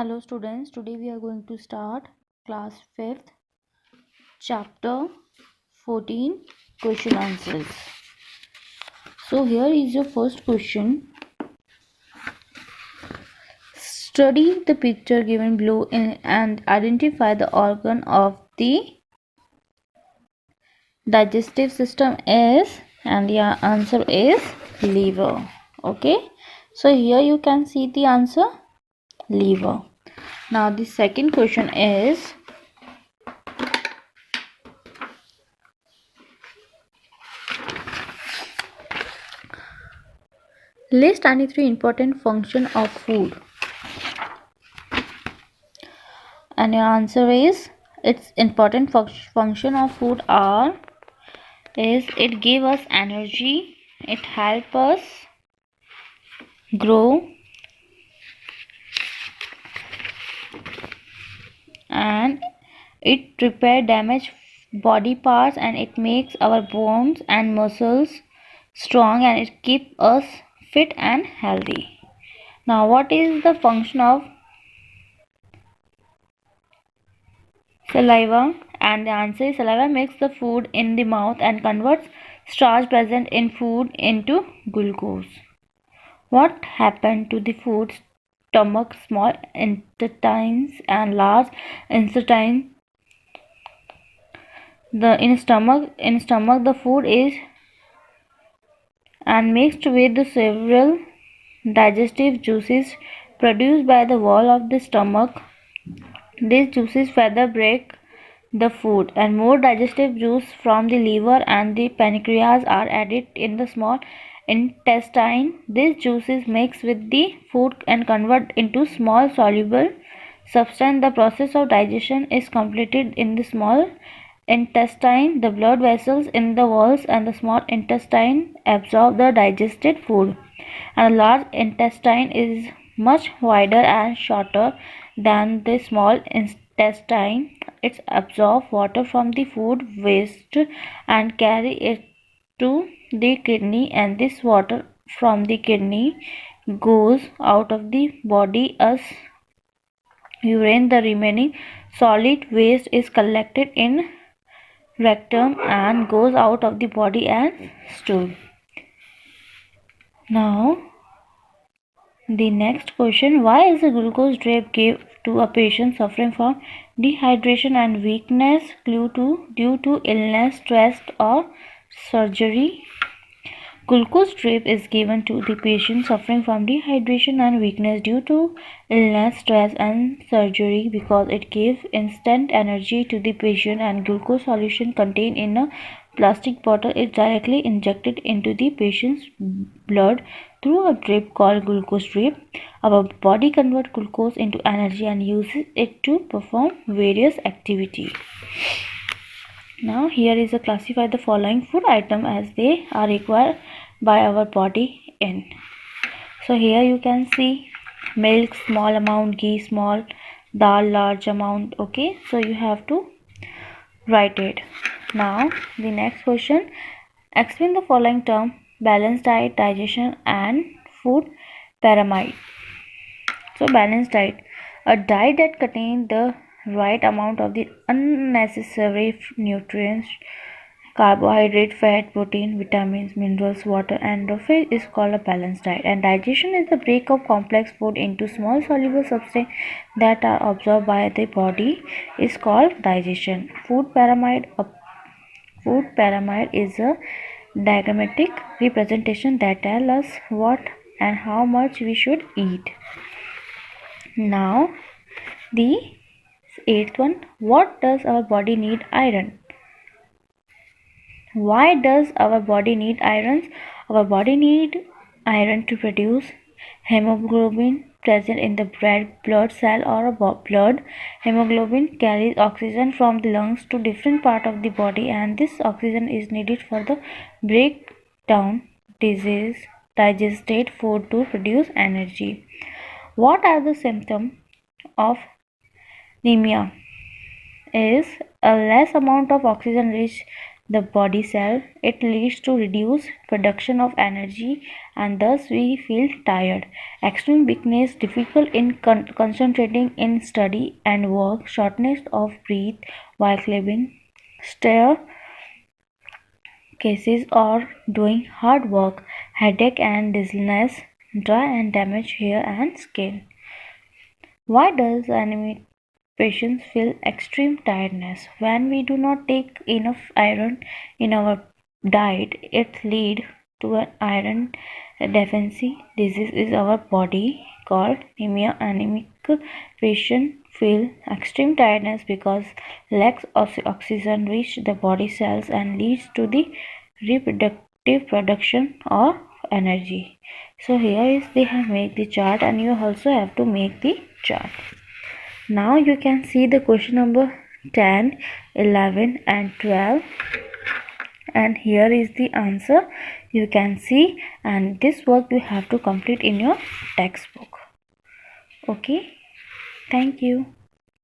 Hello students, today we are going to start class 5th chapter 14 question answers. So here is your first question. Study the picture given below and identify the organ of the digestive system is, and the answer is liver. Okay, so here you can see the answer, liver. Now the second question is, list 93 important functions of food. And your answer is, its important function of food is it give us energy, it help us grow, and it repair damaged body parts, and it makes our bones and muscles strong, and it keep us fit and healthy. Now what is the function of saliva? And the answer is, saliva makes the food in the mouth and converts starch present in food into glucose. What happened to the food? Stomach, small intestines and large intestine. In stomach the food is and mixed with the several digestive juices produced by the wall of the stomach. These juices further break the food, and more digestive juice from the liver and the pancreas are added in the small intestine. These juices mix with the food and convert into small soluble substance. The process of digestion is completed in the small intestine. The blood vessels in the walls and the small intestine absorb the digested food, and the large intestine is much wider and shorter than the small intestine. It absorbs water from the food waste and carry it to the kidney, and this water from the kidney goes out of the body as urine. The remaining solid waste is collected in rectum and goes out of the body as stool. Now the next question, why is a glucose drip given to a patient suffering from dehydration and weakness due to illness, stress or surgery? Glucose drip is given to the patient suffering from dehydration and weakness due to illness, stress and surgery because it gives instant energy to the patient, and glucose solution contained in a plastic bottle is directly injected into the patient's blood through a drip called glucose drip. Our body converts glucose into energy and uses it to perform various activities. Now here is a classify the following food item as they are required by our body in. So here you can see milk small amount, ghee small, dal large amount. Okay, so you have to write it. Now the next question, explain the following term: balanced diet, digestion and food pyramid. So balanced diet, a diet that contains the right amount of the unnecessary nutrients, carbohydrate, fat, protein, vitamins, minerals, water and fish is called a balanced diet. And digestion is the break of complex food into small soluble substances that are absorbed by the body is called digestion. Food pyramid is a diagrammatic representation that tells us what and how much we should eat. Now the eighth one, what does our body need iron? Why does our body need iron? Our body need iron to produce hemoglobin present in the red blood cell or blood. Hemoglobin carries oxygen from the lungs to different parts of the body, and this oxygen is needed for the breakdown digested food to produce energy. What are the symptoms of anemia? Is a less amount of oxygen rich the body cell. It leads to reduced production of energy and thus we feel tired. Extreme weakness, difficult in concentrating in study and work, shortness of breath while climbing stair cases or doing hard work, headache and dizziness, dry and damaged hair and skin. Why does anemic patients feel extreme tiredness? When we do not take enough iron in our diet, it leads to an iron deficiency disease in our body called anemia. Anemic patients feel extreme tiredness because lacks of oxygen reach the body cells and leads to the reproductive production of energy. So here is they have made the chart and you also have to make the chart. Now you can see the question number 10, 11 and 12 and here is the answer you can see, and this work you have to complete in your textbook. Okay, thank you.